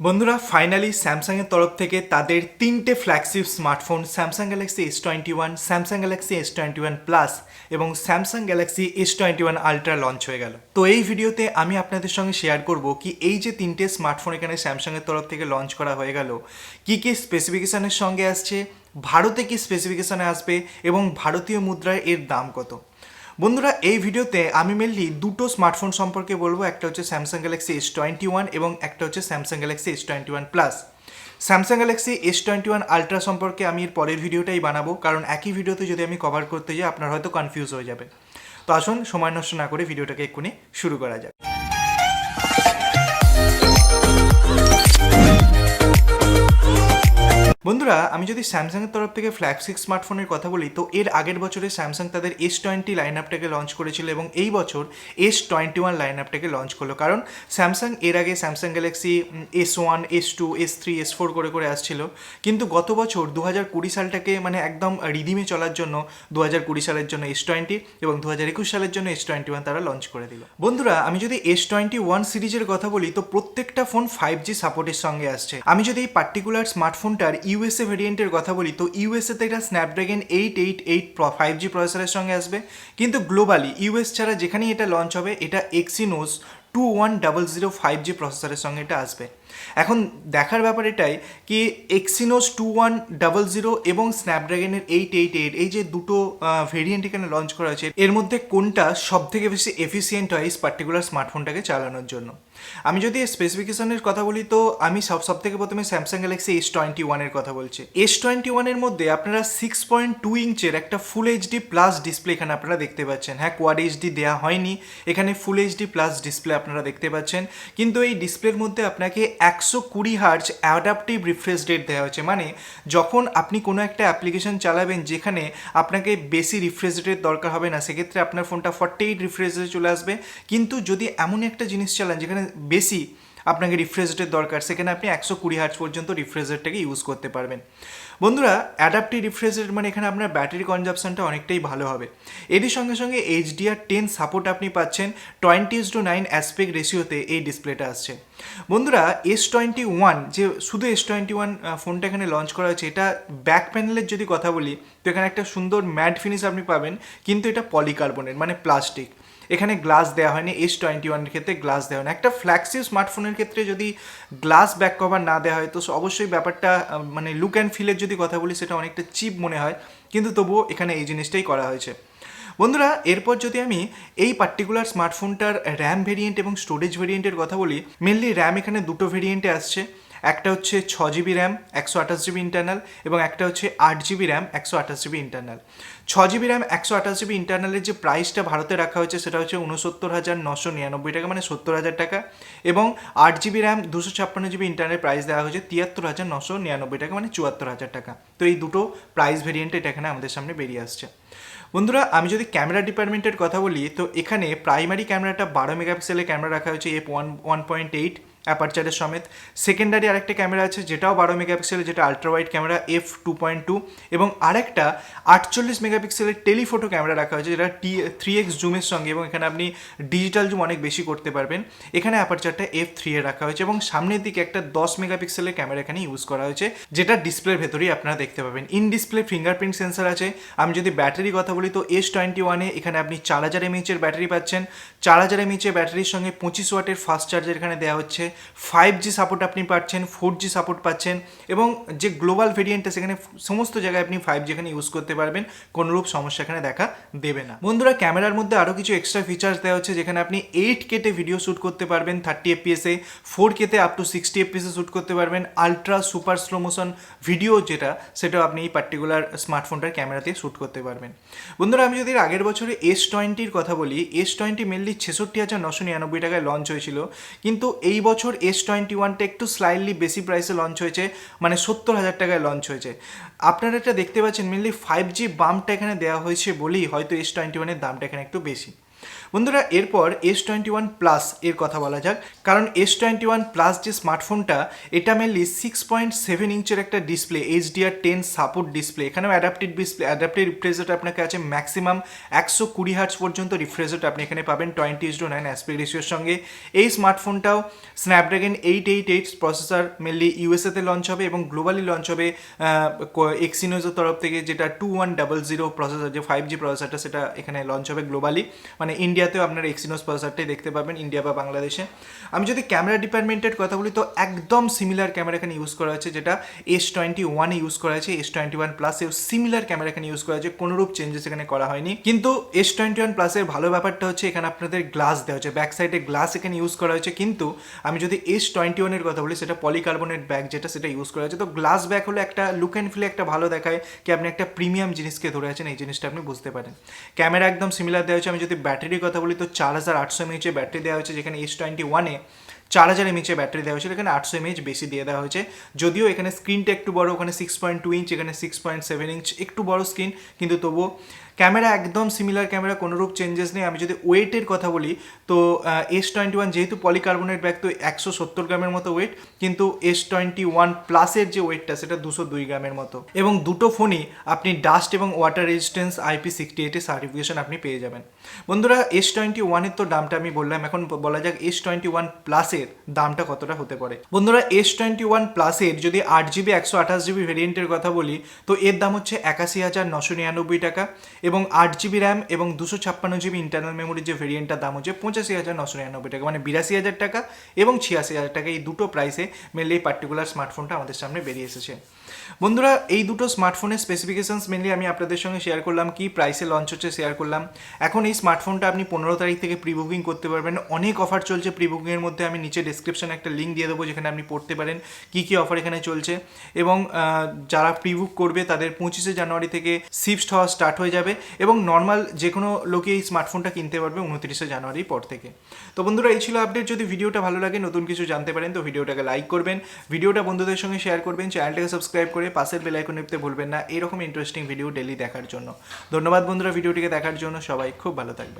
বন্ধুরা ফাইনালি স্যামসাংয়ের তরফ থেকে তাদের তিনটে flagship smartphone Samsung Galaxy S21, Samsung Galaxy S21 plus এবং Samsung Galaxy S21 ultra launch হয়ে গেল। তো এই ভিডিওতে আমি আপনাদের সঙ্গে শেয়ার করব কি এই যে তিনটে স্মার্টফোন এখানে স্যামসাংয়ের তরফ থেকে লঞ্চ করা হয়ে গেল, কি কি স্পেসিফিকেশনের সঙ্গে আসছে, ভারতে কি স্পেসিফিকেশনে আসবে এবং ভারতীয় মুদ্রায় এর দাম কত। বন্ধুরা এই ভিডিওতে আমি মেনলি দুটো স্মার্টফোন সম্পর্কে বলবো, একটা হচ্ছে স্যামসাং গ্যালাক্সি S21 এবং একটা হচ্ছে Samsung Galaxy S21 plus. Samsung Galaxy S21 ultra সম্পর্কে আমি এর পরের ভিডিওটাই বানাবো, কারণ একই ভিডিওতে যদি আমি কভার করতে যাই আপনার হয়তো কনফিউজ হয়ে যাবে। তো আসুন সময় নষ্ট না করে ভিডিওটাকে এক্ষুনি শুরু করা যাক। বন্ধুরা আমি যদি স্যামসাংয়ের তরফ থেকে ফ্ল্যাগশিপ স্মার্টফোনের কথা বলি, তো এর আগের বছরে স্যামসাং তাদের S20 লাইন আপটাকে লঞ্চ করেছিল এবং এই বছর S21 লাইন আপটাকে লঞ্চ করলো। কারণ স্যামসাং এর আগে Samsung Galaxy S1, S2, S3, S4 করে আসছিল, কিন্তু গত বছর 2020 সালটাকে মানে একদম রিদিমে চলার জন্য 2020 সালের জন্য S20 এবং 2021 সালের জন্য S21 তারা লঞ্চ করে দিল। বন্ধুরা আমি যদি S21 সিরিজের কথা বলি, তো প্রত্যেকটা ফোন 5G সাপোর্টের সঙ্গে আসছে। আমি যদি এই পার্টিকুলার স্মার্টফোনটার ইউএসএ ভেরিয়েন্টের কথা বলি, তো ইউএসএতে এটা স্ন্যাপড্রাগন 888 5G প্রসেসরের সঙ্গে আসবে, কিন্তু গ্লোবালি ইউএস ছাড়া যেখানেই এটা লঞ্চ হবে এটা Exynos 21005 5G প্রসেসরের সঙ্গে এটা আসবে। এখন দেখার ব্যাপার এটাই কি Exynos 2100 এবং স্ন্যাপড্রাগনের 888 এই যে দুটো ভেরিয়েন্ট এখানে লঞ্চ করা হয়েছে, এর মধ্যে কোনটা সব থেকে বেশি এফিসিয়েন্ট হয় এই পার্টিকুলার স্মার্টফোনটাকে চালানোর জন্য। আমি যদি স্পেসিফিকেশনের কথা বলি, তো আমি সব থেকে প্রথমে স্যামসাং গ্যালাক্সি S21 এর কথা বলছি। S21 এর মধ্যে আপনারা 6.2 ইঞ্চের একটা ফুল এইচডি প্লাস ডিসপ্লে এখানে আপনারা দেখতে পাচ্ছেন। হ্যাঁ, কোয়াড এইচডি দেওয়া হয়নি, এখানে ফুল এইচডি প্লাস ডিসপ্লে আপনারা দেখতে পাচ্ছেন, কিন্তু এই ডিসপ্লের মধ্যে আপনাকে 120 হার্জ অ্যাডাপটিভ রিফ্রেশ রেট দেওয়া হয়েছে। মানে যখন আপনি কোনো একটা অ্যাপ্লিকেশন চালাবেন যেখানে আপনাকে বেশি রিফ্রেশ রেটের দরকার হবে না, সেক্ষেত্রে আপনার ফোনটা 48 রিফ্রেশ রেটে চলে আসবে। কিন্তু যদি এমন একটা জিনিস চালান যেখানে বেশি আপনাকে রিফ্রেশ রেটের দরকার, সেখানে আপনি 120 হার্জ পর্যন্ত রিফ্রেশ রেটটাকে ইউজ করতে পারবেন। বন্ধুরা অ্যাডাপটিভ রিফ্রেশ রেট মানে এখানে আপনার ব্যাটারি কনজাম্পশনটা অনেকটাই ভালো হবে। এরই সঙ্গে সঙ্গে HDR10 সাপোর্ট আপনি পাচ্ছেন, 20:9 অ্যাসপেক্ট রেশিওতে এই ডিসপ্লেটা আসছে। বন্ধুরা S21 যে শুধু S21 ফোনটা এখানে লঞ্চ করা হয়েছে, এটা ব্যাক প্যানেলের যদি কথা বলি, তো এখানে একটা সুন্দর ম্যাট ফিনিশ আপনি পাবেন, কিন্তু এটা পলিকার্বনের মানে প্লাস্টিক, এখানে গ্লাস দেওয়া হয়নি। S21 এর ক্ষেত্রে গ্লাস দেওয়া হয়নি। একটা ফ্ল্যাগশিপ স্মার্টফোনের ক্ষেত্রে যদি গ্লাস ব্যাক কভার না দেওয়া হয়, তো অবশ্যই ব্যাপারটা মানে লুক অ্যান্ড ফিলের যদি কথা বলি সেটা অনেকটা চিপ মনে হয়, কিন্তু তবুও এখানে এই জিনিসটাই করা হয়েছে। বন্ধুরা এরপর যদি আমি এই পার্টিকুলার স্মার্টফোনটার র্যাম ভেরিয়েন্ট এবং স্টোরেজ ভেরিয়েন্টের কথা বলি, মেনলি র্যাম এখানে দুটো ভেরিয়েন্টে আসছে। একটা হচ্ছে 6GB র্যাম 128GB ইন্টারনাল এবং একটা হচ্ছে 8GB RAM 128GB internal. 6GB RAM 128GB ইন্টারনালের যে প্রাইসটা ভারতে রাখা হয়েছে সেটা হচ্ছে 69,999 টাকা, মানে 70,000 টাকা, এবং 8GB RAM 256GB internal price দেওয়া হয়েছে 73,999 টাকা, মানে 74,000 টাকা। তো এই দুটো প্রাইস ভেরিয়েন্ট এটা এখানে আমাদের সামনে বেরিয়ে আসছে। বন্ধুরা আমি যদি ক্যামেরা ডিপার্টমেন্টের কথা বলি, তো এখানে প্রাইমারি ক্যামেরাটা 12 মেগাপিক্সেলের ক্যামেরা রাখা হয়েছে f1.8 অ্যাপারচারের সমেত। সেকেন্ডারি আরেকটা ক্যামেরা আছে যেটাও 12 মেগাপিক্সেলের, যেটা আলট্রা ওয়াইড ক্যামেরা f2.2, এবং আরেকটা 48 মেগাপিক্সেলের টেলিফোটো ক্যামেরা রাখা হয়েছে যেটা 3x জুমের সঙ্গে, এবং এখানে আপনি ডিজিটাল জুম অনেক বেশি করতে পারবেন। এখানে অ্যাপারচারটা f3 এ রাখা হয়েছে এবং সামনের দিকে একটা 10 মেগাপিক্সেলের ক্যামেরা এখানে ইউজ করা হয়েছে, যেটা ডিসপ্লের ভেতরেই আপনারা দেখতে পাবেন। ইন ডিসপ্লে ফিঙ্গারপ্রিন্ট সেন্সার আছে। আমি যদি ব্যাটারি কথা বলি, তো S21 এখানে আপনি 4000 mAh এর ব্যাটারি পাচ্ছেন। 4000 mAh এর ব্যাটারির সঙ্গে 25 ওয়াটের ফাস্ট চার্জার এখানে দেওয়া হচ্ছে। 5G সাপোর্ট আপনি পাচ্ছেন, 4G সাপোর্ট পাচ্ছেন, এবং যে গ্লোবাল ভেরিয়েন্টটা সেখানে সমস্ত জায়গায় আপনি 5G এখানে ইউজ করতে পারবেন, কোনোরূপ সমস্যা এখানে দেখা দেবে না। বন্ধুরা ক্যামেরার মধ্যে আরও কিছু এক্সট্রা ফিচার্স দেওয়া হচ্ছে, যেখানে আপনি 8K তে ভিডিও শ্যুট করতে পারবেন 30 FPS এ, 4K তে up to 60 FPS A shoot করতে পারবেন। Ultra super slow motion video যেটা, সেটাও আপনি এই পার্টিকুলার স্মার্টফোনটার ক্যামেরাতে শ্যুট করতে পারবেন। বন্ধুরা আমি যদি আগের বছরে S20 কথা বলি, S20 মেনলি 66,999 টাকায় লঞ্চ হয়েছিল, কিন্তু এই বছর S21টা একটু স্লাইটলি বেশি প্রাইসে লঞ্চ হয়েছে, মানে 70,000 টাকায় লঞ্চ হয়েছে। আপনারা এটা দেখতে পাচ্ছেন মেনলি 5G বাম্পটা এখানে দেওয়া হয়েছে বলেই হয়তো S21 এর দামটা এখানে একটু বেশি। বন্ধুরা এরপর S21 প্লাস এর কথা বলা যাক, কারণ S21 প্লাস যে স্মার্টফোনটা এটা মেনলি 6.7 ইঞ্চের একটা ডিসপ্লে, HDR10 সাপোর্ট ডিসপ্লে, এখানেও adaptive display, adaptive refresh rate আপনাকে আছে ম্যাক্সিমাম 120 হার্টজ পর্যন্ত রিফ্রেশ রেট আপনি এখানে পাবেন 20:9 অ্যাসপেক্ট রেশিওর সঙ্গে। এই স্মার্টফোনটাও স্ন্যাপড্রাগন 888 প্রসেসর মেনলি ইউএসএতে লঞ্চ হবে এবং গ্লোবালি লঞ্চ হবে এক্সিনোসের তরফ থেকে, যেটা 2100 প্রসেসর, যে 5G প্রসেসরটা সেটা এখানে লঞ্চ হবে গ্লোবালি, মানে ইন্ডিয়াতেও আপনারা এক্সিনোস প্রসেসরটাই দেখতে পাবেন ইন্ডিয়া বা বাংলাদেশে। আমি যদি ক্যামেরা ডিপার্টমেন্টের কথা বলি তো একদম সিমিলার ক্যামেরা এখানে ইউজ করা হয়েছে, যেটা S21 ইউজ করা হয়েছে, S21 প্লাসেও সিমিলার ক্যামেরা এখানে ইউজ করা হয়েছে, কোনোরূপ চেঞ্জেস এখানে করা হয়নি। কিন্তু S21 প্লাসের ভালো ব্যাপারটা হচ্ছে এখানে আপনাদের গ্লাস দেওয়া হচ্ছে, ব্যাক সাইডে গ্লাস এখানে ইউজ করা হয়েছে। কিন্তু আমি যদি S21 এর কথা বলি সেটা পলিকার্বনেট ব্যাগ যেটা সেটা ইউজ করা হয়েছে। তো গ্লাস ব্যাগ হলে একটা লুক অ্যান্ড ফিলে একটা ভালো দেখায় কি আপনি একটা প্রিমিয়াম জিনিসকে ধরে আছেন, এই জিনিসটা আপনি বুঝতে পারেন। ক্যামেরা একদম সিমিলার দেওয়া হয়েছে। আমি যদি ব্যাটারির কথা বলি তো 4800 mAh ব্যাটারি দেওয়া হয়েছে, যেখানে S21-এ 4000 mAh ব্যাটারি দেওয়া হয়েছিল, এখানে 800 mAh বেশি দিয়ে দেওয়া হয়েছে। যদিও এখানে স্ক্রিনটা একটু বড়, ওখানে 6.2 ইঞ্চ, এখানে 6.7 ইঞ্চ, একটু বড় স্ক্রিন, কিন্তু তবুও ক্যামেরা একদম সিমিলার ক্যামেরা, কোনোরূপ চেঞ্জেস নেই। আমি যদি ওয়েটের কথা বলি তো S21 যেহেতু পলিকার্বনেট ব্যাগ তো 170 গ্রামের মতো ওয়েট, কিন্তু S21 প্লাসের যে ওয়েটটা সেটা 202 গ্রামের মতো। এবং দুটো ফোনই আপনি ডাস্ট এবং ওয়াটার রেজিস্ট্যান্স IP68 সার্টিফিকেশন আপনি পেয়ে যাবেন। বন্ধুরা S21-এর তো দামটা আমি বললাম, এখন বলা যাক S21 প্লাসের দামটা কতটা হতে পারে। বন্ধুরা S21 প্লাসের যদি 8GB 128GB ভেরিয়েন্টের কথা বলি তো এর দাম হচ্ছে 81,999 টাকা, এবং 8GB র্যাম এবং 256GB ইন্টারনাল মেমোরির যে ভেরিয়েন্টটার দাম হচ্ছে 85,999 টাকা, মানে 82,000 টাকা এবং 86,000 টাকা, এই দুটো প্রাইসে মেনলি এই পার্টিকুলার স্মার্টফোনটা আমাদের সামনে বেরিয়ে এসেছে। বন্ধুরা এই দুটো স্মার্টফোনের স্পেসিফিকেশনস মেনলি আমি আপনাদের সঙ্গে শেয়ার করলাম, কি প্রাইসে লঞ্চ হচ্ছে শেয়ার করলাম। এখন এই স্মার্টফোনটা আপনি 15 তারিখ থেকে প্রি বুকিং করতে পারবেন, অনেক অফার চলছে প্রি বুকিংয়ের মধ্যে। আমি নিচে ডেসক্রিপশনে একটা লিঙ্ক দিয়ে দেবো যেখানে আপনি পড়তে পারেন কী কী অফার এখানে চলছে, এবং যারা প্রি বুক করবে তাদের 25শে জানুয়ারি থেকে শিফট হওয়া স্টার্ট হয়ে যাবে, এবং নর্মাল যে কোনো লোকে এই স্মার্টফোনটা কিনতে পারবে 29শে জানুয়ারির পর থেকে। তো বন্ধুরা এই ছিল আপডেট। যদি ভিডিওটা ভালো লাগে, নতুন কিছু জানতে পারেন তো ভিডিওটাকে লাইক করবেন, ভিডিওটা বন্ধুদের সঙ্গে শেয়ার করবেন, চ্যানেলটাকে সাবস্ক্রাইব করে পাশের বেল আইকন টিপতে ভুলবেন না এরকম ইন্টারেস্টিং ভিডিও ডেলি দেখার জন্য। ধন্যবাদ বন্ধুরা ভিডিওটিকে দেখার জন্য, সবাই খুব ভালো থাকবেন।